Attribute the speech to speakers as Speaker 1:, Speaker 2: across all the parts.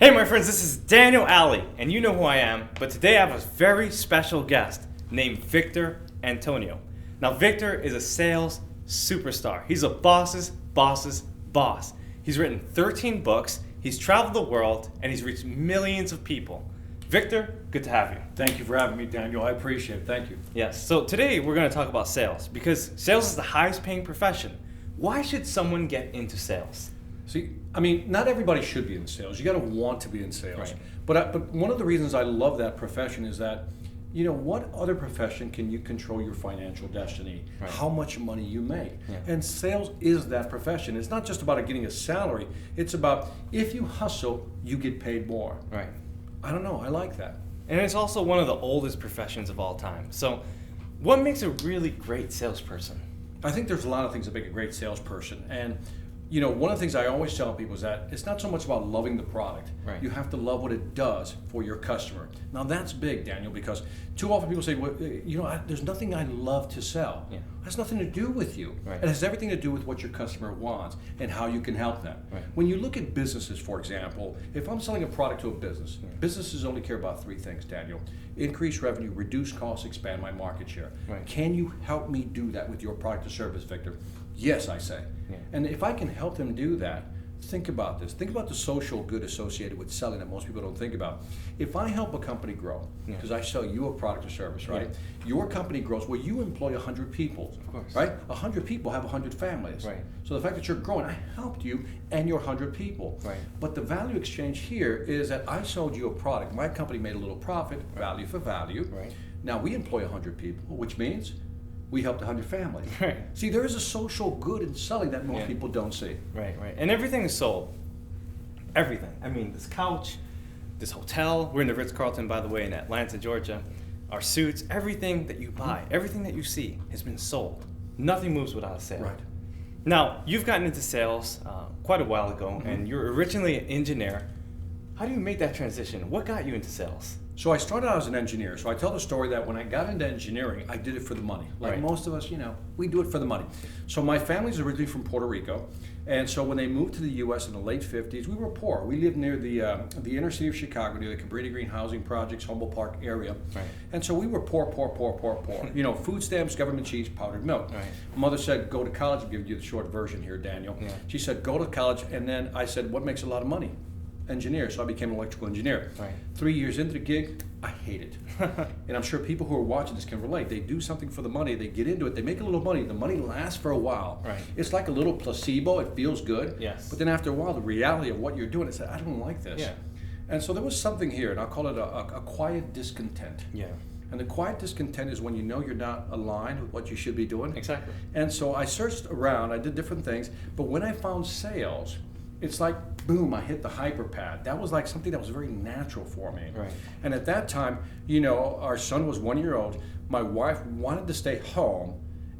Speaker 1: Hey my friends, this is Daniel Alley, and you know who I am, but today I have a very special guest named Victor Antonio. Now Victor is a sales superstar. He's a boss's boss. He's written 13 books, he's traveled the world, and he's reached millions of people. Victor, good to have you.
Speaker 2: Thank you for having me, Daniel. I appreciate it. Thank you.
Speaker 1: Yes, so today we're going to talk about sales, because sales is the highest paying profession. Why should someone get into sales?
Speaker 2: See, I mean, not everybody should be in sales. You got to want to be in sales.
Speaker 1: Right.
Speaker 2: But one of the reasons I love that profession is that, you know, what other profession can you control your financial destiny?
Speaker 1: Right.
Speaker 2: How much money you make?
Speaker 1: Yeah.
Speaker 2: And sales is that profession. It's not just about getting a salary. It's about if you hustle, you get paid more.
Speaker 1: Right.
Speaker 2: I don't know. I like that.
Speaker 1: And it's also one of the oldest professions of all time. So what makes a really great salesperson?
Speaker 2: I think there's a lot of things that make a great salesperson. And you know, one of the things I always tell people is that it's not so much about loving the product.
Speaker 1: Right.
Speaker 2: You have to love what it does for your customer. Now that's big, Daniel, because too often people say, well, you know, there's nothing I love to sell.
Speaker 1: Yeah.
Speaker 2: It has nothing to do with you.
Speaker 1: Right.
Speaker 2: It has everything to do with what your customer wants and how you can help them.
Speaker 1: Right.
Speaker 2: When you look at businesses, for example, if I'm selling a product to a business, businesses only care about three things, Daniel. Increase revenue, reduce costs, expand my market share.
Speaker 1: Right.
Speaker 2: Can you help me do that with your product or service, Victor? Yes, I say.
Speaker 1: Yeah.
Speaker 2: And if I can help them do that, think about this. Think about the social good associated with selling that most people don't think about. If I help a company grow, because I sell you a product or service, right?
Speaker 1: Yeah.
Speaker 2: Your company grows, well, you employ 100 people,
Speaker 1: Of course.
Speaker 2: right? 100 people have 100 families.
Speaker 1: Right.
Speaker 2: So the fact that you're growing, I helped you and your 100 people.
Speaker 1: Right.
Speaker 2: But the value exchange here is that I sold you a product. My company made a little profit, value for value.
Speaker 1: Right.
Speaker 2: Now we employ 100 people, which means we helped 100 families.
Speaker 1: Right.
Speaker 2: See, there is a social good in selling that most
Speaker 1: Yeah.
Speaker 2: people don't see.
Speaker 1: Right. And everything is sold. Everything. I mean, this couch, this hotel, we're in the Ritz-Carlton, by the way, in Atlanta, Georgia. Our suits, everything that you buy, everything that you see has been sold. Nothing moves without a sale.
Speaker 2: Right.
Speaker 1: Now, you've gotten into sales quite a while ago, and you're originally an engineer. How do you make that transition? What got you into sales?
Speaker 2: So I started out as an engineer. So I tell the story that when I got into engineering, I did it for the money. Like
Speaker 1: Right.
Speaker 2: most of us, you know, we do it for the money. So my family's originally from Puerto Rico. And so when they moved to the U.S. in the late 50s, we were poor. We lived near the inner city of Chicago, near the Cabrini Green housing projects, Humboldt Park area.
Speaker 1: Right.
Speaker 2: And so we were poor. You know, food stamps, government cheese, powdered milk.
Speaker 1: Right.
Speaker 2: Mother said, go to college. I'll give you the short version here, Daniel.
Speaker 1: Yeah.
Speaker 2: She said, go to college. And then I said, what makes a lot of money? Engineer. So I became an electrical engineer.
Speaker 1: Right.
Speaker 2: 3 years into the gig, I hate it. And I'm sure people who are watching this can relate. They do something for the money, they get into it, they make a little money, the money lasts for a while.
Speaker 1: Right.
Speaker 2: It's like a little placebo, it feels good.
Speaker 1: Yes.
Speaker 2: But then after a while, the reality of what you're doing is, I don't like this.
Speaker 1: Yeah.
Speaker 2: And so there was something here, and I'll call it a quiet discontent.
Speaker 1: Yeah.
Speaker 2: And the quiet discontent is when you know you're not aligned with what you should be doing.
Speaker 1: Exactly.
Speaker 2: And so I searched around, I did different things, but when I found sales, it's like, boom, I hit the hyper pad. That was like something that was very natural for me.
Speaker 1: Right.
Speaker 2: And at that time, you know, our son was 1 year old. My wife wanted to stay home,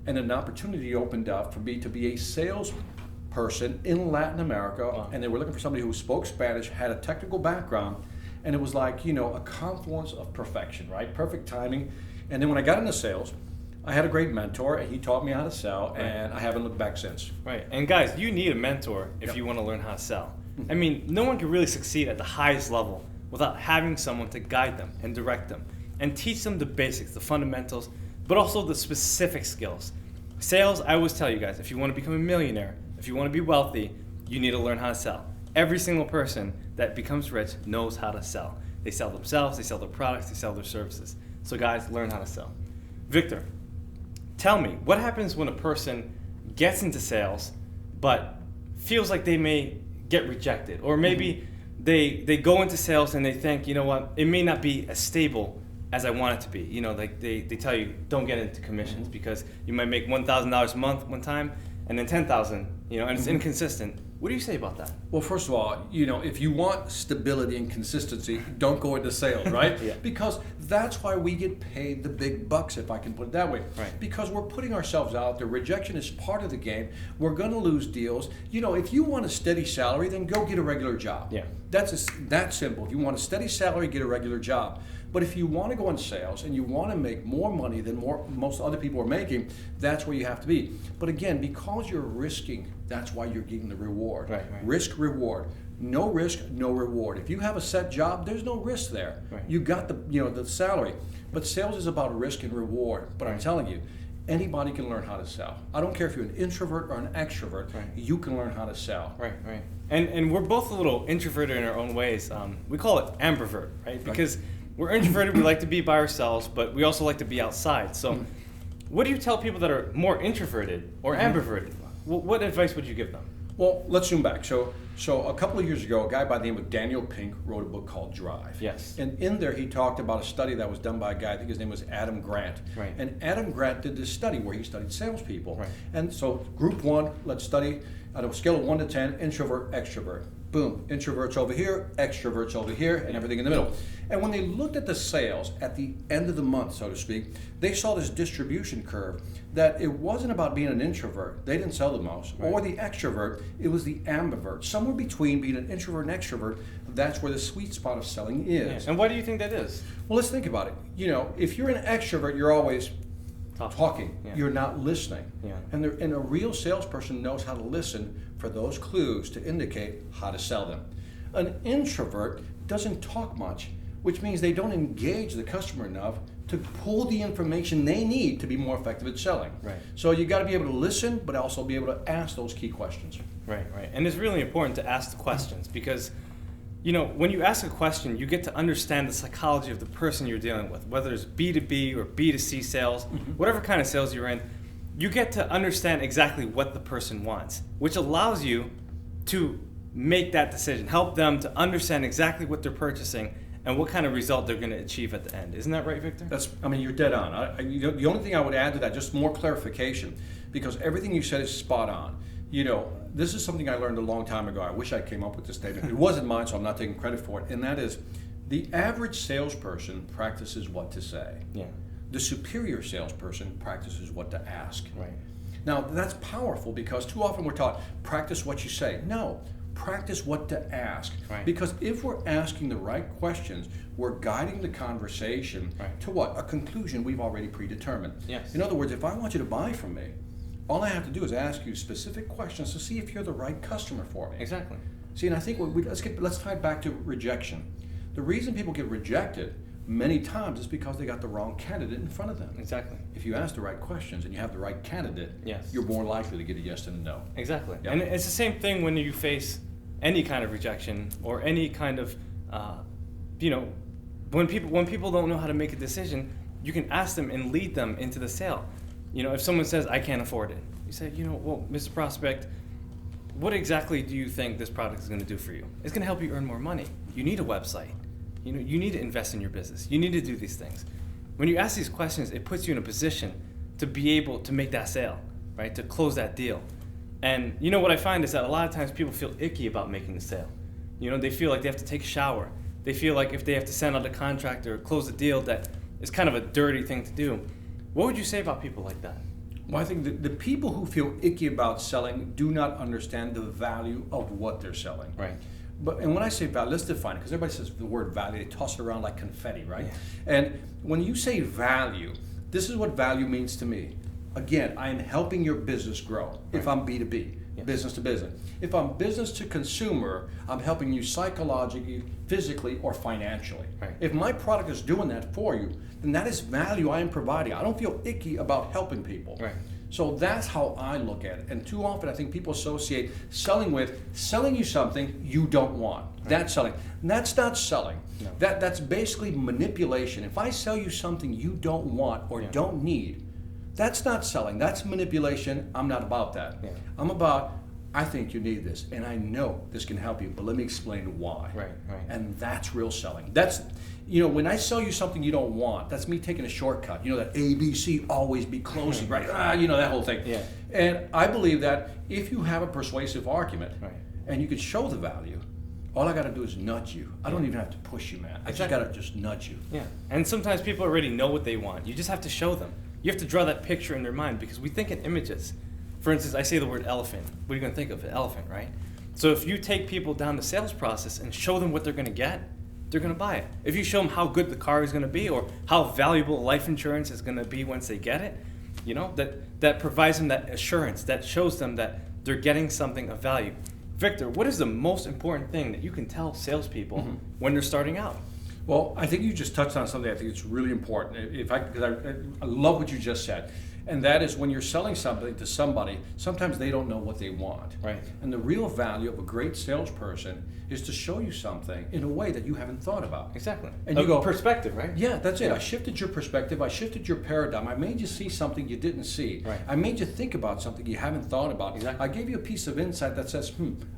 Speaker 2: and an opportunity opened up for me to be a salesperson in Latin America.
Speaker 1: Wow.
Speaker 2: And they were looking for somebody who spoke Spanish, had a technical background, and it was like, you know, a confluence of perfection, right? Perfect timing. And then when I got into sales, I had a great mentor, and he taught me how to sell, and I haven't looked back since.
Speaker 1: Right. And guys, you need a mentor if you want to learn how to sell. I mean, no one can really succeed at the highest level without having someone to guide them and direct them and teach them the basics, the fundamentals, but also the specific skills. Sales, I always tell you guys, if you want to become a millionaire, if you want to be wealthy, you need to learn how to sell. Every single person that becomes rich knows how to sell. They sell themselves, they sell their products, they sell their services. So guys, learn how to sell. Victor, tell me, what happens when a person gets into sales but feels like they may get rejected? Or maybe they go into sales and they think, you know what, it may not be as stable as I want it to be. You know, like they tell you, don't get into commissions because you might make $1,000 a month one time and then $10,000, you know, and it's inconsistent. What do you say about that?
Speaker 2: Well, first of all, you know, if you want stability and consistency, don't go into sales, right?
Speaker 1: Yeah.
Speaker 2: Because that's why we get paid the big bucks, if I can put it that way.
Speaker 1: Right.
Speaker 2: Because we're putting ourselves out there. Rejection is part of the game. We're going to lose deals. You know, if you want a steady salary, then go get a regular job.
Speaker 1: Yeah.
Speaker 2: That's that simple. If you want a steady salary, get a regular job. But if you want to go in sales and you want to make more money than most other people are making, that's where you have to be. But again, because you're risking, that's why you're getting the reward.
Speaker 1: Right.
Speaker 2: Risk, reward. no risk, no reward. If you have a set job, there's no risk there.
Speaker 1: Right.
Speaker 2: You got the salary. But sales is about risk and reward. But I'm telling you, anybody can learn how to sell. I don't care if you're an introvert or an extrovert,
Speaker 1: Right.
Speaker 2: you can learn how to sell.
Speaker 1: Right. And we're both a little introverted in our own ways. We call it ambivert, right? Because we're introverted, we like to be by ourselves, but we also like to be outside. So what do you tell people that are more introverted or ambiverted? What advice would you give them?
Speaker 2: Well, let's zoom back. So a couple of years ago, a guy by the name of Daniel Pink wrote a book called Drive.
Speaker 1: Yes.
Speaker 2: And in there, he talked about a study that was done by a guy, I think his name was Adam Grant.
Speaker 1: Right.
Speaker 2: And Adam Grant did this study where he studied salespeople.
Speaker 1: Right.
Speaker 2: And so group one, let's study on a scale of 1 to 10, introvert, extrovert. Boom, introverts over here, extroverts over here, and everything in the middle. And when they looked at the sales at the end of the month, so to speak, they saw this distribution curve that it wasn't about being an introvert, they didn't sell the most, or the extrovert, it was the ambivert. Somewhere between being an introvert and extrovert, that's where the sweet spot of selling is.
Speaker 1: Yeah. And why do you think that is?
Speaker 2: Well, let's think about it. If you're an extrovert, you're always talking.
Speaker 1: Yeah.
Speaker 2: You're not listening.
Speaker 1: Yeah.
Speaker 2: And a real salesperson knows how to listen for those clues to indicate how to sell them. An introvert doesn't talk much, which means they don't engage the customer enough to pull the information they need to be more effective at selling.
Speaker 1: Right.
Speaker 2: So you got to be able to listen, but also be able to ask those key questions.
Speaker 1: Right. And it's really important to ask the questions because, when you ask a question, you get to understand the psychology of the person you're dealing with, whether it's B2B or B2C sales, whatever kind of sales you're in, you get to understand exactly what the person wants, which allows you to make that decision, help them to understand exactly what they're purchasing and what kind of result they're going to achieve at the end. Isn't that right, Victor?
Speaker 2: You're dead on. The only thing I would add to that, just more clarification, because everything you said is spot on. This is something I learned a long time ago. I wish I came up with this statement. It wasn't mine, so I'm not taking credit for it. And that is, the average salesperson practices what to say.
Speaker 1: Yeah.
Speaker 2: The superior salesperson practices what to ask.
Speaker 1: Right.
Speaker 2: Now, that's powerful because too often we're taught, practice what you say. No, practice what to ask.
Speaker 1: Right.
Speaker 2: Because if we're asking the right questions, we're guiding the conversation to what? A conclusion we've already predetermined.
Speaker 1: Yes.
Speaker 2: In other words, if I want you to buy from me, all I have to do is ask you specific questions to see if you're the right customer for me.
Speaker 1: Exactly.
Speaker 2: See, and I think let's tie it back to rejection. The reason people get rejected many times is because they got the wrong candidate in front of them.
Speaker 1: Exactly.
Speaker 2: If you ask the right questions and you have the right candidate,
Speaker 1: Yes.
Speaker 2: you're more likely to get a yes than a no.
Speaker 1: Exactly.
Speaker 2: Yeah.
Speaker 1: And it's the same thing when you face any kind of rejection or any kind of, when people don't know how to make a decision, you can ask them and lead them into the sale. If someone says, I can't afford it, you say, well, Mr. Prospect, what exactly do you think this product is going to do for you? It's going to help you earn more money. You need a website. You need to invest in your business. You need to do these things. When you ask these questions, it puts you in a position to be able to make that sale, right? To close that deal. And what I find is that a lot of times people feel icky about making the sale. They feel like they have to take a shower. They feel like if they have to send out a contract or close a deal, that it's kind of a dirty thing to do. What would you say about people like that?
Speaker 2: Well, I think the people who feel icky about selling do not understand the value of what they're selling.
Speaker 1: Right.
Speaker 2: And when I say value, let's define it, because everybody says the word value, they toss it around like confetti, right? Yeah. And when you say value, this is what value means to me. Again, I am helping your business grow. Right. If I'm B2B, yes. Business to business. If I'm business to consumer, I'm helping you psychologically, physically, or financially.
Speaker 1: Right.
Speaker 2: If my product is doing that for you, then that is value I am providing. I don't feel icky about helping people.
Speaker 1: Right.
Speaker 2: So that's how I look at it. And too often I think people associate selling with selling you something you don't want. Right. That's selling. And that's not selling. No. That's basically manipulation. If I sell you something you don't want or don't need, that's not selling. That's manipulation. I'm not about that. Yeah. I'm about, I think you need this, and I know this can help you, but let me explain why.
Speaker 1: Right.
Speaker 2: And that's real selling. That's, when I sell you something you don't want, that's me taking a shortcut. That ABC, always be closing, right? That whole thing.
Speaker 1: Yeah.
Speaker 2: And I believe that if you have a persuasive argument,
Speaker 1: right.
Speaker 2: and you can show the value, all I got to do is nudge you. I don't even have to push you, man. I just got to just nudge you.
Speaker 1: Yeah. And sometimes people already know what they want. You just have to show them. You have to draw that picture in their mind because we think in images. For instance, I say the word elephant. What are you going to think of? An elephant, right? So if you take people down the sales process and show them what they're going to get, they're going to buy it. If you show them how good the car is going to be or how valuable life insurance is going to be once they get it, that provides them that assurance, that shows them that they're getting something of value. Victor, what is the most important thing that you can tell salespeople when they're starting out?
Speaker 2: Well, I think you just touched on something I think it's really important. Because I love what you just said. And that is when you're selling something to somebody, sometimes they don't know what they want.
Speaker 1: Right.
Speaker 2: And the real value of a great salesperson is to show you something in a way that you haven't thought about.
Speaker 1: Exactly.
Speaker 2: And you go,
Speaker 1: perspective, right?
Speaker 2: yeah, that's it. I shifted your perspective. I shifted your paradigm. I made you see something you didn't see.
Speaker 1: Right.
Speaker 2: I made you think about something you haven't thought about.
Speaker 1: Exactly.
Speaker 2: I gave you a piece of insight that says,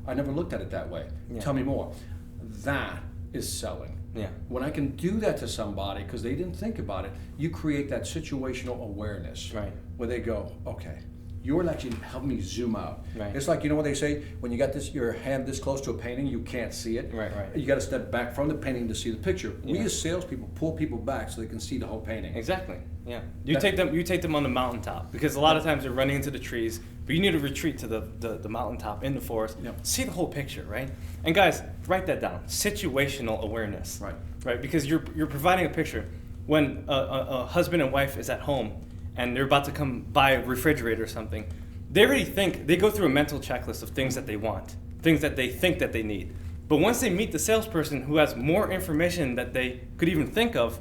Speaker 2: I never looked at it that way.
Speaker 1: Yeah.
Speaker 2: Tell me more. That is selling.
Speaker 1: Yeah.
Speaker 2: When I can do that to somebody because they didn't think about it, you create that situational awareness.
Speaker 1: Right.
Speaker 2: Where they go, okay, you're actually helping me zoom out.
Speaker 1: Right.
Speaker 2: It's like, you know what they say, when you got your hand this close to a painting, you can't see it.
Speaker 1: Right.
Speaker 2: You got to step back from the painting to see the picture.
Speaker 1: Yeah.
Speaker 2: We as salespeople pull people back so they can see the whole painting.
Speaker 1: Exactly. Yeah. You take them on the mountaintop because a lot of times they're running into the trees, but you need to retreat to the mountaintop in the forest.
Speaker 2: Yep.
Speaker 1: See the whole picture, right? And guys, write that down. Situational awareness.
Speaker 2: Right.
Speaker 1: Right. Because you're providing a picture. When a husband and wife is at home and they're about to come buy a refrigerator or something, they go through a mental checklist of things that they want, things that they think that they need. But once they meet the salesperson who has more information that they could even think of,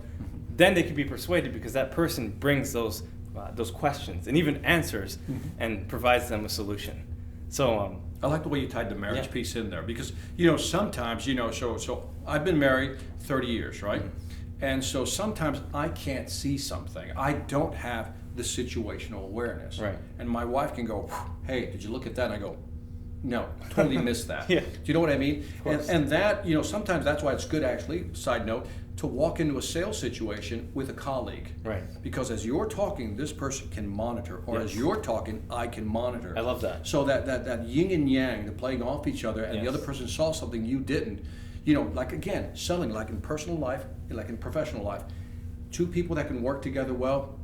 Speaker 1: then they can be persuaded because that person brings those questions and even answers and provides them a solution. So
Speaker 2: I like the way you tied the marriage
Speaker 1: Yeah.
Speaker 2: piece in there because, sometimes, so I've been married 30 years, right? And so sometimes I can't see something. I don't have the situational awareness.
Speaker 1: Right.
Speaker 2: And my wife can go, hey, did you look at that? And I go, no, totally missed that.
Speaker 1: Yeah.
Speaker 2: Do you know what I mean?
Speaker 1: Of course.
Speaker 2: And that, sometimes that's why it's good actually, side note, to walk into a sales situation with a colleague.
Speaker 1: Right.
Speaker 2: Because as you're talking, this person can monitor, or
Speaker 1: Yes.
Speaker 2: as you're talking, I can monitor.
Speaker 1: I love that.
Speaker 2: So that yin and yang, the playing off each other, and the
Speaker 1: Yes.
Speaker 2: other person saw something you didn't. Like again, selling, like in personal life, like in professional life, two people that can work together well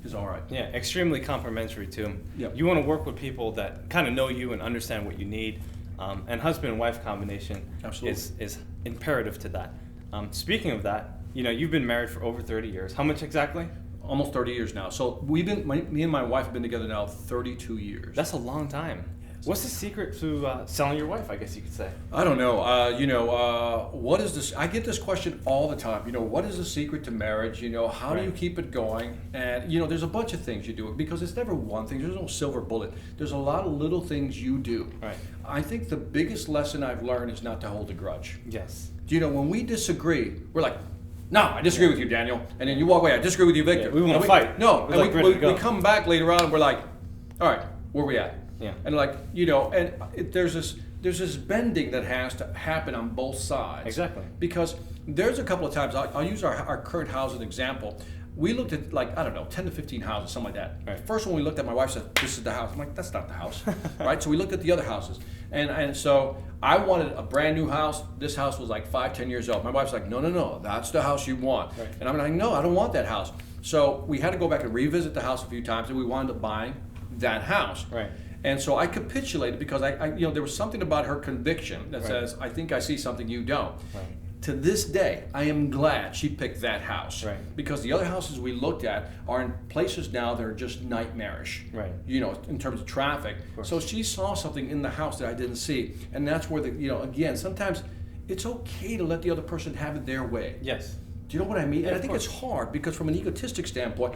Speaker 2: is all right.
Speaker 1: yeah, extremely complementary too.
Speaker 2: Yep.
Speaker 1: You want to work with people that kind of know you and understand what you need, and husband and wife combination
Speaker 2: Absolutely.
Speaker 1: is imperative to that. Speaking of that, you've been married for over 30 years. How much exactly?
Speaker 2: Almost 30 years now. So me and my wife have been together now 32 years.
Speaker 1: That's a long time. What's the secret to selling your wife, I guess you could say?
Speaker 2: I don't know. What is this? I get this question all the time. What is the secret to marriage? How do you
Speaker 1: Right.
Speaker 2: keep it going? And, there's a bunch of things you do because it's never one thing. There's no silver bullet. There's a lot of little things you do.
Speaker 1: Right.
Speaker 2: I think the biggest lesson I've learned is not to hold a grudge.
Speaker 1: Yes.
Speaker 2: When we disagree, we're like, no, I disagree with you, Daniel. And then you walk away, I disagree with you, Victor.
Speaker 1: Yeah, we won't
Speaker 2: And
Speaker 1: fight.
Speaker 2: No,
Speaker 1: We're
Speaker 2: and
Speaker 1: like ready to go.
Speaker 2: we come back later on and we're like, all right, where we at?
Speaker 1: Yeah.
Speaker 2: And there's this bending that has to happen on both sides.
Speaker 1: Exactly.
Speaker 2: Because there's a couple of times, I'll use our current house as an example. We looked at 10 to 15 houses, something like that.
Speaker 1: Right.
Speaker 2: First one we looked at, my wife said, this is the house. I'm like, that's not the house, right? So we looked at the other houses. And so I wanted a brand new house. This house was like 5-10 years old. My wife's like, no, that's the house you want.
Speaker 1: Right.
Speaker 2: And I'm like, no, I don't want that house. So we had to go back and revisit the house a few times, and we wound up buying that house.
Speaker 1: Right.
Speaker 2: And so I capitulated because I there was something about her conviction that
Speaker 1: Right.
Speaker 2: says, I think I see something you don't.
Speaker 1: Right.
Speaker 2: To this day, I am glad she picked that house.
Speaker 1: Right.
Speaker 2: Because the other houses we looked at are in places now that are just nightmarish.
Speaker 1: Right.
Speaker 2: In terms of traffic.
Speaker 1: course.
Speaker 2: So she saw something in the house that I didn't see. And that's where again, sometimes it's okay to let the other person have it their way.
Speaker 1: Yes.
Speaker 2: Do you know what I mean?
Speaker 1: Yeah,
Speaker 2: And I
Speaker 1: of
Speaker 2: think
Speaker 1: course.
Speaker 2: it's hard because from an egotistic standpoint,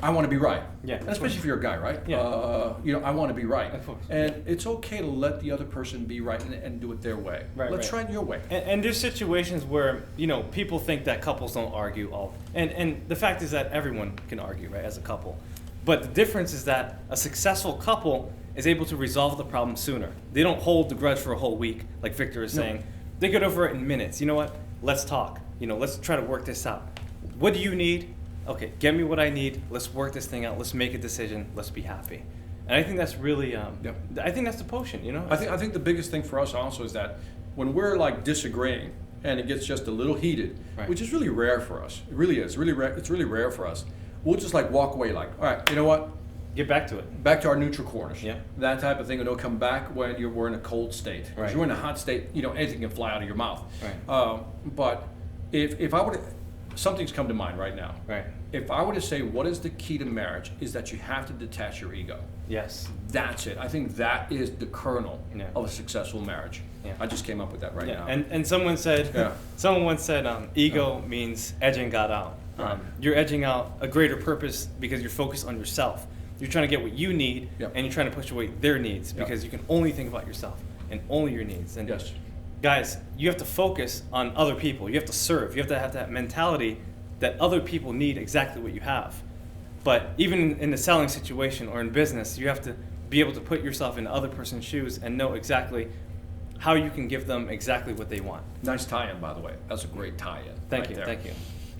Speaker 2: I want to be right.
Speaker 1: Yeah,
Speaker 2: And
Speaker 1: of
Speaker 2: especially
Speaker 1: course.
Speaker 2: if you're a guy, right?
Speaker 1: Yeah.
Speaker 2: I want to be right.
Speaker 1: Of course.
Speaker 2: And it's okay to let the other person be right and do it their way.
Speaker 1: Right,
Speaker 2: Let's
Speaker 1: right.
Speaker 2: try it your way.
Speaker 1: And there's situations where, people think that couples don't argue and the fact is that everyone can argue, right, as a couple. But the difference is that a successful couple is able to resolve the problem sooner. They don't hold the grudge for a whole week, like Victor is
Speaker 2: No.
Speaker 1: saying. They get over it in minutes. You know what? Let's talk. Let's try to work this out. What do you need? Okay, get me what I need. Let's work this thing out. Let's make a decision. Let's be happy. And I think that's really, I think that's the potion,
Speaker 2: I think the biggest thing for us also is that when we're disagreeing and it gets just a little heated,
Speaker 1: Right.
Speaker 2: which is really rare for us. It really is. It's really rare for us. We'll just walk away all right, you know what?
Speaker 1: Get back to it.
Speaker 2: Back to our neutral corners.
Speaker 1: Yeah.
Speaker 2: That type of thing, and it'll come back when we're in a cold state. If
Speaker 1: Right.
Speaker 2: you're in a hot state, anything can fly out of your mouth.
Speaker 1: Right.
Speaker 2: But if I were to, something's come to mind right now.
Speaker 1: Right.
Speaker 2: If I were to say what is the key to marriage, is that you have to detach your ego.
Speaker 1: Yes.
Speaker 2: That's it. I think that is the kernel
Speaker 1: Yeah.
Speaker 2: of a successful marriage.
Speaker 1: Yeah.
Speaker 2: I just came up with that right
Speaker 1: Yeah.
Speaker 2: now.
Speaker 1: And someone said,
Speaker 2: Yeah.
Speaker 1: someone once said, ego means edging God out.
Speaker 2: Right.
Speaker 1: You're edging out a greater purpose because you're focused on yourself. You're trying to get what you need,
Speaker 2: Yep.
Speaker 1: and you're trying to push away their needs
Speaker 2: Yep.
Speaker 1: because you can only think about yourself and only your needs. And
Speaker 2: Yes.
Speaker 1: guys, you have to focus on other people. You have to serve. You have to have that mentality that other people need exactly what you have. But even in the selling situation or in business, you have to be able to put yourself in other person's shoes and know exactly how you can give them exactly what they want.
Speaker 2: Nice tie-in, by the way. That's a great tie-in.
Speaker 1: Thank you.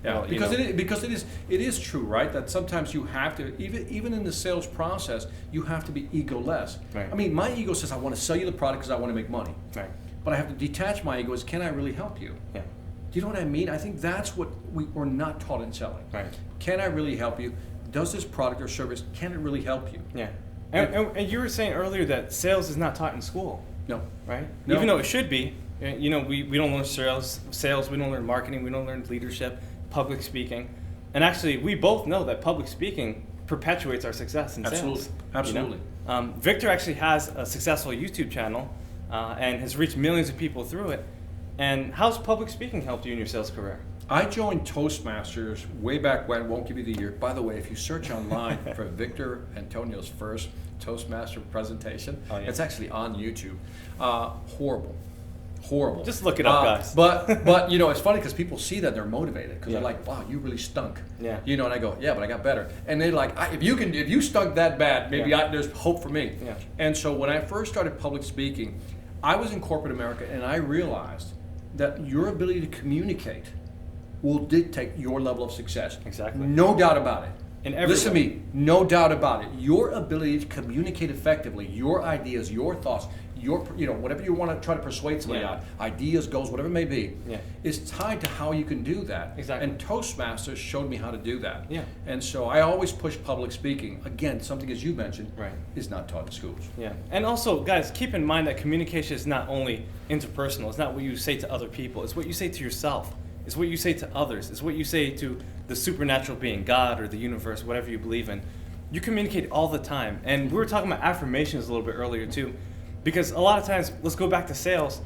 Speaker 2: Yeah,
Speaker 1: Well,
Speaker 2: because it is true, right? That sometimes you have to, even in the sales process, you have to be egoless.
Speaker 1: Right.
Speaker 2: I mean, my ego says I want to sell you the product because I want to make money,
Speaker 1: Right.
Speaker 2: but I have to detach my ego. Is can I really help you?
Speaker 1: Yeah.
Speaker 2: Do you know what I mean? I think that's what we're not taught in selling.
Speaker 1: Right.
Speaker 2: Can I really help you? Does this product or service, can it really help you?
Speaker 1: Yeah. And you were saying earlier that sales is not taught in school,
Speaker 2: No.
Speaker 1: right?
Speaker 2: No.
Speaker 1: Even though it should be. You know, we don't learn sales, we don't learn marketing, we don't learn leadership, public speaking. And actually, we both know that public speaking perpetuates our success in
Speaker 2: Absolutely.
Speaker 1: sales.
Speaker 2: Absolutely.
Speaker 1: You know? Victor actually has a successful YouTube channel and has reached millions of people through it. And how's public speaking helped you in your sales career?
Speaker 2: I joined Toastmasters way back when, won't give you the year. By the way, if you search online for Victor Antonio's first Toastmaster presentation,
Speaker 1: Oh, yeah.
Speaker 2: it's actually on YouTube. Horrible.
Speaker 1: Just look it up, guys.
Speaker 2: But you know, it's funny because people see that they're motivated because
Speaker 1: Yeah.
Speaker 2: they're like, wow, you really stunk.
Speaker 1: Yeah.
Speaker 2: You know, and I go, yeah, but I got better. And they're like, if you stunk that bad, maybe
Speaker 1: Yeah.
Speaker 2: there's hope for me.
Speaker 1: Yeah.
Speaker 2: And so when I first started public speaking, I was in corporate America and I realized that your ability to communicate will dictate your level of success.
Speaker 1: Exactly.
Speaker 2: No doubt about it.
Speaker 1: In every
Speaker 2: Listen
Speaker 1: way.
Speaker 2: to me, no doubt about it. Your ability to communicate effectively, your ideas, your thoughts, whatever you want to try to persuade somebody
Speaker 1: Yeah.
Speaker 2: on, ideas, goals, whatever it may be,
Speaker 1: Yeah.
Speaker 2: is tied to how you can do that.
Speaker 1: Exactly.
Speaker 2: And Toastmasters showed me how to do that.
Speaker 1: Yeah.
Speaker 2: And so I always push public speaking. Again, something as you mentioned,
Speaker 1: Right.
Speaker 2: is not taught in schools.
Speaker 1: Yeah. And also, guys, keep in mind that communication is not only interpersonal. It's not what you say to other people. It's what you say to yourself. It's what you say to others. It's what you say to the supernatural being, God or the universe, whatever you believe in. You communicate all the time. And we were talking about affirmations a little bit earlier, too. Because a lot of times, let's go back to sales.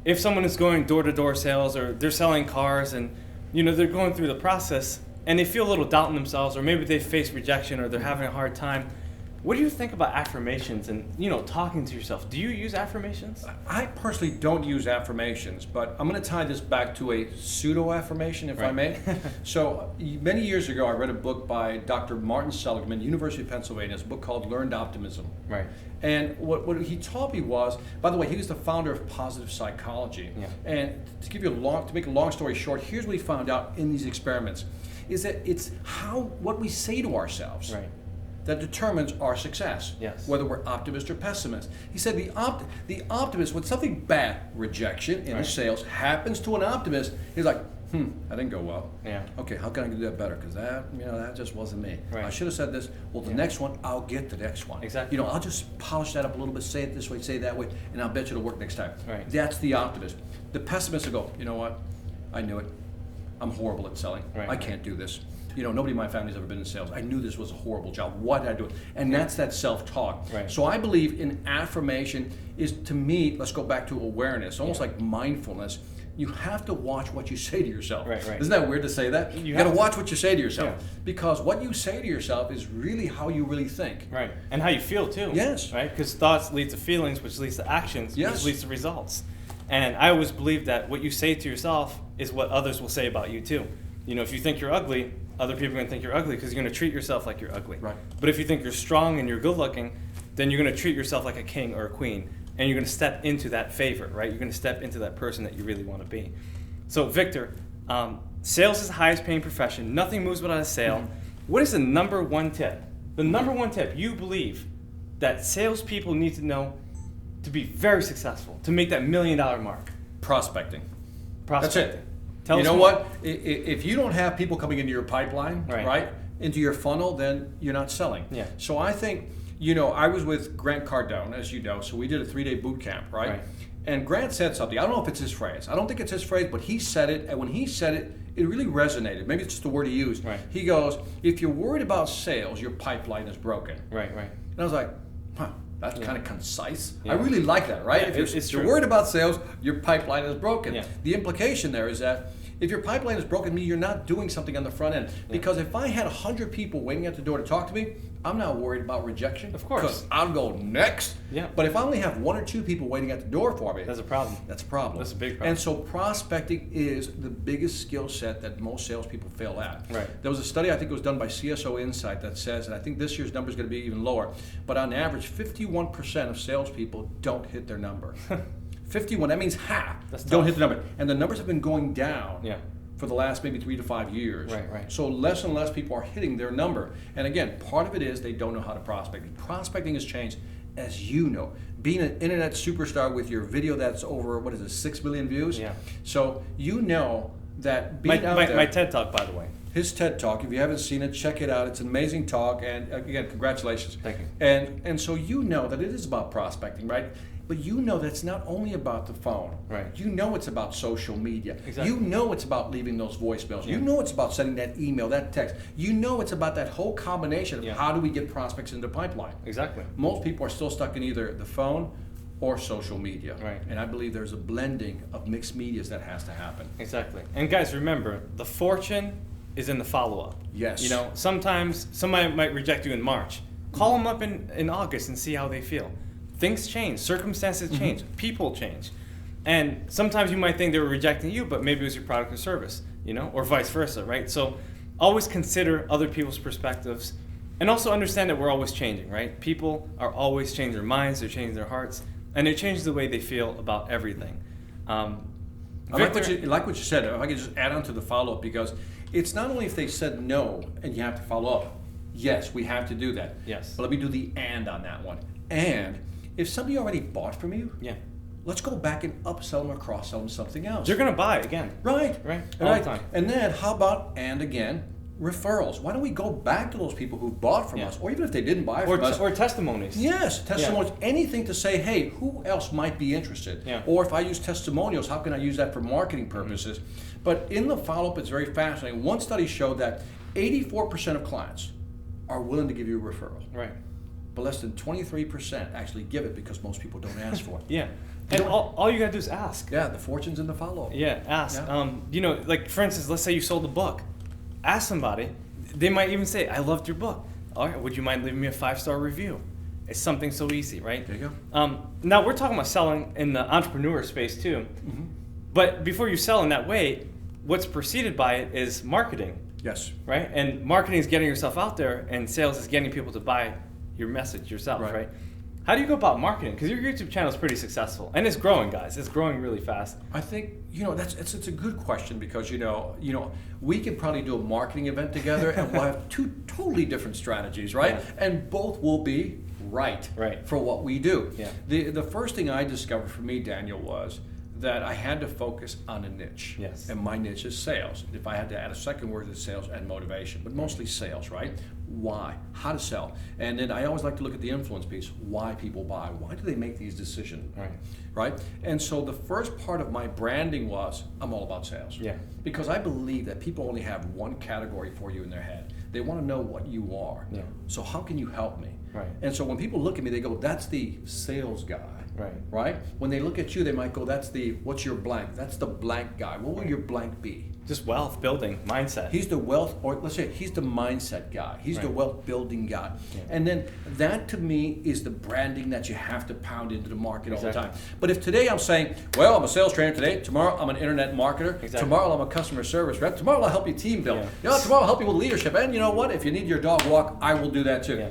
Speaker 1: If someone is going door-to-door sales or they're selling cars and, you know, they're going through the process and they feel a little doubt in themselves, or maybe they face rejection or they're having a hard time, what do you think about affirmations and, you know, talking to yourself? Do you use affirmations?
Speaker 2: I personally don't use affirmations, but I'm going to tie this back to a pseudo-affirmation, if I
Speaker 1: Right.
Speaker 2: may. So many years ago, I read a book by Dr. Martin Seligman, University of Pennsylvania. It's a book called Learned Optimism.
Speaker 1: Right.
Speaker 2: And what he taught me was, by the way, he was the founder of positive psychology.
Speaker 1: Yeah.
Speaker 2: And to make a long story short, here's what he found out in these experiments, is that it's what we say to ourselves.
Speaker 1: Right.
Speaker 2: That determines our success,
Speaker 1: Yes.
Speaker 2: whether we're optimist or pessimist. He said the optimist, when something bad, rejection in
Speaker 1: Right.
Speaker 2: sales, happens to an optimist, he's like, that didn't go well.
Speaker 1: Yeah.
Speaker 2: Okay, how can I do that better? Because that just wasn't me.
Speaker 1: Right.
Speaker 2: I should have said this. Well, the
Speaker 1: Yeah.
Speaker 2: next one, I'll get the next one.
Speaker 1: Exactly.
Speaker 2: I'll just polish that up a little bit, say it this way, say it that way, and I'll bet you it'll work next time.
Speaker 1: Right.
Speaker 2: That's the optimist. The pessimist will go, you know what? I knew it. I'm horrible at selling.
Speaker 1: Right.
Speaker 2: I can't do this. Nobody in my family's ever been in sales. I knew this was a horrible job. Why did I do it? And that's that self-talk.
Speaker 1: Right.
Speaker 2: So I believe in affirmation is, to me, let's go back to awareness, almost
Speaker 1: Yeah.
Speaker 2: like mindfulness. You have to watch what you say to yourself.
Speaker 1: Right.
Speaker 2: Isn't that weird to say that?
Speaker 1: You
Speaker 2: You got to
Speaker 1: have to.
Speaker 2: watch what you say to yourself.
Speaker 1: Yeah.
Speaker 2: Because what you say to yourself is really how you really think.
Speaker 1: Right. And how you feel, too.
Speaker 2: Yes.
Speaker 1: Right? Because thoughts lead to feelings, which leads to actions,
Speaker 2: Yes.
Speaker 1: which leads to results. And I always believe that what you say to yourself is what others will say about you, too. If you think you're ugly, other people are going to think you're ugly because you're going to treat yourself like you're ugly.
Speaker 2: Right.
Speaker 1: But if you think you're strong and you're good looking, then you're going to treat yourself like a king or a queen. And you're going to step into that favor, right? You're going to step into that person that you really want to be. So, Victor, sales is the highest paying profession. Nothing moves without a sale. What is the number one tip? The number one tip you believe that salespeople need to know to be very successful, to make that $1 million mark?
Speaker 2: Prospecting.
Speaker 1: Prospecting.
Speaker 2: That's it.
Speaker 1: Tell
Speaker 2: You
Speaker 1: us
Speaker 2: know
Speaker 1: more.
Speaker 2: what? If you don't have people coming into your pipeline,
Speaker 1: Right.
Speaker 2: into your funnel, then you're not selling.
Speaker 1: Yeah.
Speaker 2: So I think, I was with Grant Cardone, as you know, so we did a 3-day boot camp, right?
Speaker 1: Right.
Speaker 2: And Grant said something. I don't know if it's his phrase. I don't think it's his phrase, but he said it. And when he said it, it really resonated. Maybe it's just the word he used.
Speaker 1: Right.
Speaker 2: He goes, if you're worried about sales, your pipeline is broken.
Speaker 1: Right.
Speaker 2: And I was like, that's kind of concise.
Speaker 1: Yeah.
Speaker 2: I really like that, right?
Speaker 1: Yeah,
Speaker 2: if you're worried about sales, your pipeline is broken.
Speaker 1: Yeah.
Speaker 2: The implication there is that if your pipeline is broken, means you're not doing something on the front end. Because if I had 100 people waiting at the door to talk to me, I'm not worried about rejection.
Speaker 1: Of course.
Speaker 2: Because I'll go next.
Speaker 1: Yeah.
Speaker 2: But if I only have 1 or 2 people waiting at the door for me,
Speaker 1: That's a problem.
Speaker 2: that's a problem.
Speaker 1: That's a big problem.
Speaker 2: And so prospecting is the biggest skill set that most salespeople fail at.
Speaker 1: Right.
Speaker 2: There was a study, I think it was done by CSO Insight, that says, and I think this year's number is going to be even lower, but on average, 51% of salespeople don't hit their number. 51, that means half
Speaker 1: That's
Speaker 2: don't
Speaker 1: tough.
Speaker 2: hit the number. And the numbers have been going down.
Speaker 1: Yeah.
Speaker 2: For the last maybe 3 to 5 years.
Speaker 1: Right.
Speaker 2: So less and less people are hitting their number. And again, part of it is they don't know how to prospect. Prospecting has changed, as you know. Being an internet superstar with your video that's over, 6 million views?
Speaker 1: Yeah.
Speaker 2: So you know that being out there.
Speaker 1: My TED Talk, by the way.
Speaker 2: His TED Talk, if you haven't seen it, check it out. It's an amazing talk. And again, congratulations.
Speaker 1: Thank you.
Speaker 2: And so you know that it is about prospecting, right? But you know that it's not only about the phone.
Speaker 1: Right.
Speaker 2: You know it's about social media.
Speaker 1: Exactly.
Speaker 2: You know it's about leaving those voicemails.
Speaker 1: Yeah.
Speaker 2: You know it's about sending that email, that text. You know it's about that whole combination of
Speaker 1: Yeah.
Speaker 2: how do we get prospects into the pipeline.
Speaker 1: Exactly.
Speaker 2: Most people are still stuck in either the phone or social media.
Speaker 1: Right.
Speaker 2: And I believe there's a blending of mixed medias that has to happen.
Speaker 1: Exactly. And guys, remember, the fortune is in the follow-up.
Speaker 2: Yes.
Speaker 1: You know, sometimes somebody might reject you in March. Call them up in August and see how they feel. Things change, circumstances change, people change. And sometimes you might think they were rejecting you, but maybe it was your product or service, you know, or vice versa, right? So always consider other people's perspectives and also understand that we're always changing, right? People are always changing their minds, they're changing their hearts, and they change the way they feel about everything.
Speaker 2: I like what you said. If I could just add on to the follow-up, because it's not only if they said no and you have to follow up. Yes, we have to do that.
Speaker 1: Yes.
Speaker 2: But let me do the and on that one. And if somebody already bought from you,
Speaker 1: Yeah.
Speaker 2: let's go back and upsell them or cross-sell them something else.
Speaker 1: They're going to buy again.
Speaker 2: Right.
Speaker 1: All the time.
Speaker 2: And then how about, and again, referrals? Why don't we go back to those people who bought from us, or even if they didn't buy from us.
Speaker 1: Or testimonies.
Speaker 2: Yes, testimonials, anything to say, hey, who else might be interested?
Speaker 1: Yeah.
Speaker 2: Or if I use testimonials, how can I use that for marketing purposes? But in the follow-up, it's very fascinating. One study showed that 84% of clients are willing to give you a referral.
Speaker 1: Right.
Speaker 2: But less than 23% actually give it because most people don't ask for it.
Speaker 1: Yeah. And all you got to do is ask.
Speaker 2: Yeah, the fortune's in the follow-up.
Speaker 1: Yeah, ask.
Speaker 2: Yeah.
Speaker 1: You know, like for instance, let's say you sold a book. Ask somebody. They might even say, I loved your book. All right, would you mind leaving me a 5-star review? It's something so easy, right?
Speaker 2: There you go.
Speaker 1: Now, we're talking about selling in the entrepreneur space too.
Speaker 2: Mm-hmm.
Speaker 1: But before you sell in that way, what's preceded by it is marketing,
Speaker 2: Yes.
Speaker 1: right? And marketing is getting yourself out there, and sales is getting people to buy your message yourself,
Speaker 2: Right.
Speaker 1: right? How do you go about marketing? Because your YouTube channel is pretty successful, and it's growing, guys. It's growing really fast.
Speaker 2: I think it's a good question, because we could probably do a marketing event together and we'll have 2 totally different strategies, right?
Speaker 1: Yeah.
Speaker 2: And both will be right for what we do.
Speaker 1: Yeah.
Speaker 2: The first thing I discovered for me, Daniel, was that I had to focus on a niche.
Speaker 1: Yes.
Speaker 2: And my niche is sales. If I had to add a second word, it's sales and motivation, but mostly sales, right? Why? How to sell. And then I always like to look at the influence piece. Why people buy? Why do they make these decisions? Right? And so the first part of my branding was, I'm all about sales.
Speaker 1: Yeah.
Speaker 2: Because I believe that people only have one category for you in their head. They want to know what you are.
Speaker 1: Yeah.
Speaker 2: So how can you help me?
Speaker 1: Right.
Speaker 2: And so when people look at me, they go, that's the sales guy.
Speaker 1: Right.
Speaker 2: Right? When they look at you, they might go, what's your blank? That's the blank guy. What will your blank be?
Speaker 1: Just wealth building mindset.
Speaker 2: He's the wealth, or let's say he's the mindset guy. He's the wealth building guy. Yeah. And then that to me is the branding that you have to pound into the market all the time. But if today I'm saying, well, I'm a sales trainer today, tomorrow I'm an internet marketer, tomorrow I'm a customer service rep, tomorrow I'll help you team build, tomorrow I'll help you with leadership, and you know what? If you need your dog walk, I will do that too.
Speaker 1: Yeah.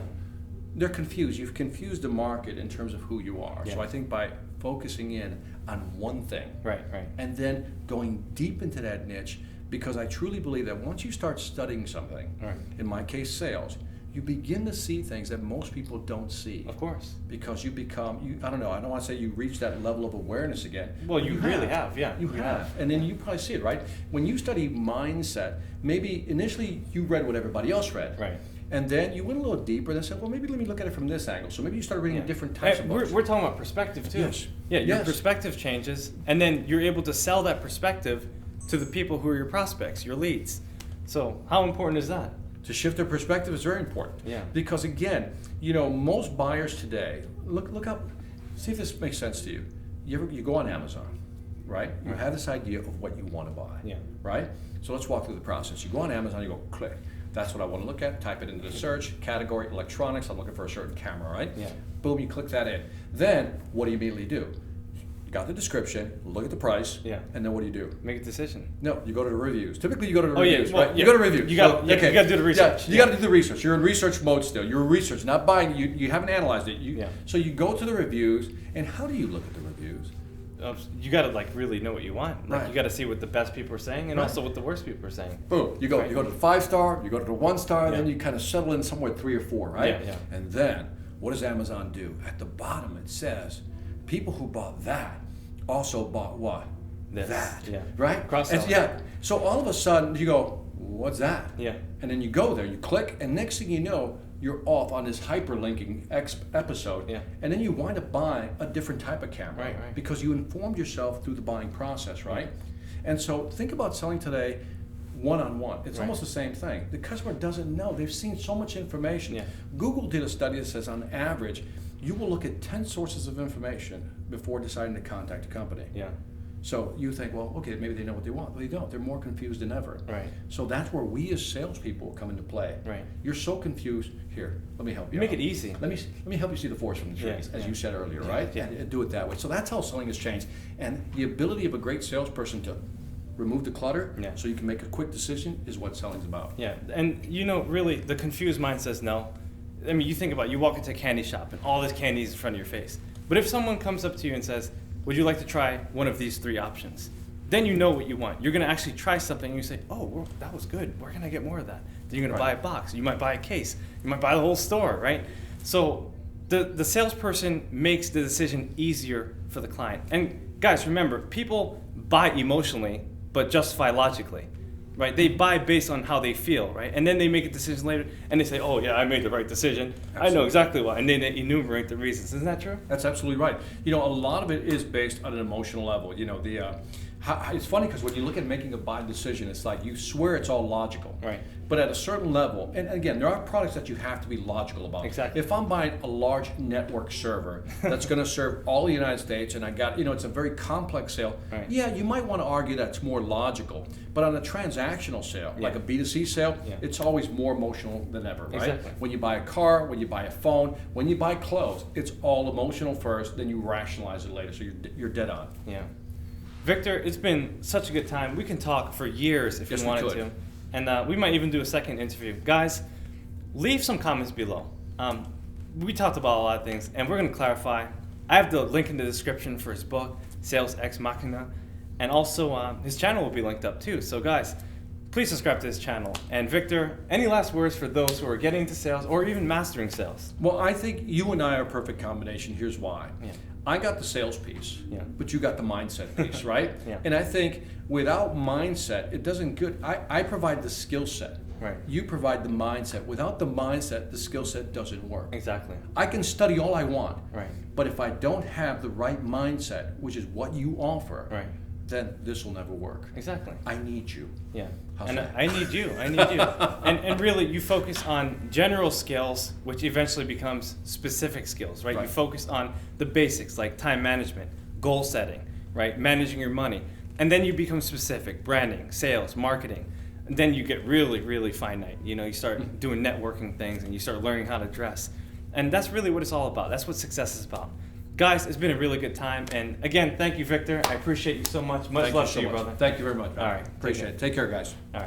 Speaker 2: They're confused. You've confused the market in terms of who you are.
Speaker 1: Yeah.
Speaker 2: So I think by focusing in on one thing,
Speaker 1: right,
Speaker 2: and then going deep into that niche, because I truly believe that once you start studying something, in my case sales, you begin to see things that most people don't see.
Speaker 1: Of course.
Speaker 2: Because you become, I don't want to say you reach that level of awareness again.
Speaker 1: Well, you really have, yeah.
Speaker 2: You have. And then you probably see it, right? When you study mindset, maybe initially you read what everybody else read.
Speaker 1: Right.
Speaker 2: And then you went a little deeper and said, well, maybe let me look at it from this angle. So maybe you started reading different types of books.
Speaker 1: We're talking about perspective too.
Speaker 2: Yes.
Speaker 1: Yeah, your
Speaker 2: Yes.
Speaker 1: perspective changes, and then you're able to sell that perspective to the people who are your prospects, your leads. So how important is that?
Speaker 2: To shift their perspective is very important.
Speaker 1: Yeah.
Speaker 2: Because again, most buyers today, look up, see if this makes sense to you. You go on Amazon, right? You have this idea of what you want to buy.
Speaker 1: Yeah.
Speaker 2: Right? So let's walk through the process. You go on Amazon, you go click. That's what I want to look at. Type it into the search category, electronics. I'm looking for a certain camera, right?
Speaker 1: Yeah.
Speaker 2: Boom, you click that in. Then what do you immediately do? You got the description, look at the price, and then what do?
Speaker 1: Make a decision.
Speaker 2: No, you go to the reviews. Typically, you go to the
Speaker 1: Oh, yeah,
Speaker 2: reviews,
Speaker 1: well,
Speaker 2: right?
Speaker 1: yeah.
Speaker 2: You go to reviews.
Speaker 1: You got to do the research.
Speaker 2: You got to do the research. You're in research mode still. You're research, not buying. You haven't analyzed it. So you go to the reviews, and how do you look at the reviews?
Speaker 1: You got to really know what you want.
Speaker 2: Right.
Speaker 1: You got to see what the best people are saying, and also what the worst people are saying.
Speaker 2: Boom. You go to the 5-star. You go to the 1-star. Then you kind of settle in somewhere 3 or 4, right?
Speaker 1: Yeah.
Speaker 2: And then what does Amazon do? At the bottom it says, people who bought that also bought what? That.
Speaker 1: Yeah.
Speaker 2: Right?
Speaker 1: Cross-selling.
Speaker 2: Yeah. So all of a sudden you go, what's that?
Speaker 1: Yeah.
Speaker 2: And then you go there, you click, and next thing you know, you're off on this hyperlinking episode.
Speaker 1: Yeah.
Speaker 2: And then you wind up buying a different type of camera.
Speaker 1: Right.
Speaker 2: Because you informed yourself through the buying process, right? And so think about selling today one-on-one. It's almost the same thing. The customer doesn't know. They've seen so much information.
Speaker 1: Yeah.
Speaker 2: Google did a study that says on average, you will look at 10 sources of information before deciding to contact a company.
Speaker 1: Yeah.
Speaker 2: So you think, well, okay, maybe they know what they want. Well, they don't. They're more confused than ever.
Speaker 1: Right.
Speaker 2: So that's where we as salespeople come into play.
Speaker 1: Right.
Speaker 2: You're so confused. Here, let me help you.
Speaker 1: Make
Speaker 2: out.
Speaker 1: it easy.
Speaker 2: Let me help you see the forest from the trees, as you said earlier, right?
Speaker 1: Yeah.
Speaker 2: And do it that way. So that's how selling has changed. And the ability of a great salesperson to remove the clutter so you can make a quick decision is what selling's about.
Speaker 1: Yeah, and really, the confused mind says no. I mean, you think about it, you walk into a candy shop and all this candy is in front of your face. But if someone comes up to you and says, would you like to try one of these 3 options? Then you know what you want. You're going to actually try something and you say, oh, well, that was good. Where can I get more of that? Then you're going to buy a box. You might buy a case. You might buy the whole store, right? So the salesperson makes the decision easier for the client. And guys, remember, people buy emotionally but justify logically. Right, they buy based on how they feel, right, and then they make a decision later, and they say, "Oh yeah, I made the right decision. Absolutely. I know exactly why," and then they enumerate the reasons. Isn't that true?
Speaker 2: That's absolutely right. A lot of it is based on an emotional level. It's funny because when you look at making a buy decision, it's like you swear it's all logical.
Speaker 1: Right.
Speaker 2: But at a certain level, and again, there are products that you have to be logical about.
Speaker 1: Exactly.
Speaker 2: If I'm buying a large network server that's going to serve all the United States, and I got, it's a very complex sale.
Speaker 1: Right.
Speaker 2: Yeah, you might want to argue that's more logical. But on a transactional sale, like a B2C sale, it's always more emotional than ever, right?
Speaker 1: Exactly.
Speaker 2: When you buy a car, when you buy a phone, when you buy clothes, it's all emotional first, then you rationalize it later. So you're dead on.
Speaker 1: Yeah. Victor, it's been such a good time. We can talk for years if you wanted to. And we might even do a second interview. Guys, leave some comments below. We talked about a lot of things, and we're going to clarify. I have the link in the description for his book, Sales Ex Machina, and also his channel will be linked up too. So guys, please subscribe to his channel. And Victor, any last words for those who are getting into sales or even mastering sales?
Speaker 2: Well, I think you and I are a perfect combination. Here's why.
Speaker 1: Yeah.
Speaker 2: I got the sales piece, but you got the mindset piece, right?
Speaker 1: Yeah.
Speaker 2: And I think without mindset, it doesn't good. I provide the skill set.
Speaker 1: Right.
Speaker 2: You provide the mindset. Without the mindset, the skill set doesn't work.
Speaker 1: Exactly.
Speaker 2: I can study all I want.
Speaker 1: Right.
Speaker 2: But if I don't have the right mindset, which is what you offer,
Speaker 1: Right.
Speaker 2: then this will never work.
Speaker 1: Exactly.
Speaker 2: I need you.
Speaker 1: Yeah.
Speaker 2: How's
Speaker 1: And
Speaker 2: that?
Speaker 1: I need you. And really, you focus on general skills, which eventually becomes specific skills, right?
Speaker 2: Right.
Speaker 1: You focus on the basics like time management, goal setting, right? Managing your money. And then you become specific, branding, sales, marketing. And then you get really, really finite. You start doing networking things and you start learning how to dress. And that's really what it's all about. That's what success is about. Guys, it's been a really good time. And again, thank you, Victor. I appreciate you so much. Much love to you, brother.
Speaker 2: Thank you very much.
Speaker 1: All right.
Speaker 2: Appreciate it. Take care, guys.
Speaker 1: All right.